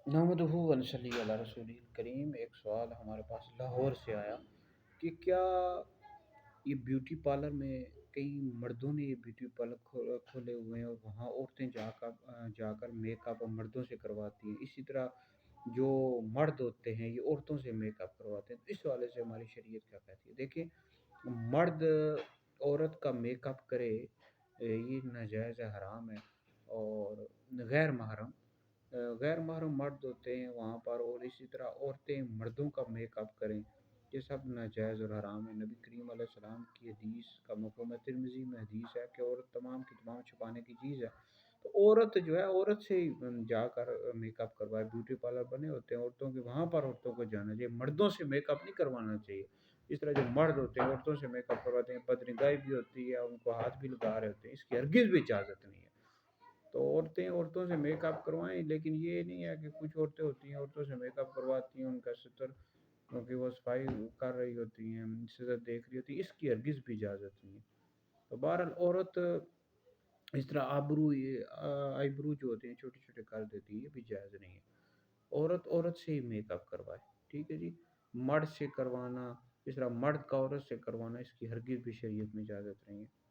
نحمدہ و نصلی علی رسول کریم۔ ایک سوال ہمارے پاس لاہور سے آیا کہ کیا یہ بیوٹی پارلر میں کئی مردوں نے یہ بیوٹی پارلر کھولے ہوئے ہیں اور وہاں عورتیں جا کر میک اپ مردوں سے کرواتی ہیں، اسی طرح جو مرد ہوتے ہیں یہ عورتوں سے میک اپ کرواتے ہیں، تو اس حوالے سے ہماری شریعت کیا کہتی ہے؟ دیکھیں، مرد عورت کا میک اپ کرے یہ ناجائز ہے، حرام ہے۔ اور غیر محرم غیر محرم مرد ہوتے ہیں وہاں پر، اور اسی طرح عورتیں مردوں کا میک اپ کریں، یہ سب ناجائز اور حرام ہے۔ نبی کریم علیہ السلام کی حدیث کا مفہوم ہے، ترمذی میں حدیث ہے کہ عورت تمام کی تمام چھپانے کی چیز ہے، تو عورت جو ہے عورت سے ہی جا کر میک اپ کروائے۔ بیوٹی پارلر بنے ہوتے ہیں عورتوں کے، وہاں پر عورتوں کو جانا چاہیے، مردوں سے میک اپ نہیں کروانا چاہیے۔ اس طرح جو مرد ہوتے ہیں عورتوں سے میک اپ کرواتے ہیں، بدنگاہی بھی ہوتی ہے، ان کو ہاتھ بھی لگا رہے ہوتے ہیں، اس کی ہرگز بھی اجازت نہیں ہے۔ تو عورتیں عورتوں سے میک اپ کروائیں، لیکن یہ نہیں ہے کہ کچھ عورتیں ہوتی ہیں عورتوں سے میک اپ کرواتی ہیں، ان کا ستر کیونکہ وہ صفائی کر رہی ہوتی ہیں، ستر دیکھ رہی ہوتی ہے، اس کی ہرگز بھی اجازت نہیں ہے۔ تو بہرحال عورت اس طرح آئی برو جو ہوتے ہیں چھوٹے چھوٹے کر دیتی ہے، یہ بھی جائز نہیں ہے۔ عورت عورت سے ہی میک اپ کروائے، ٹھیک ہے جی۔ مرد سے کروانا، اس طرح مرد کا عورت سے کروانا، اس کی ہرگز بھی شریعت میں اجازت نہیں ہے۔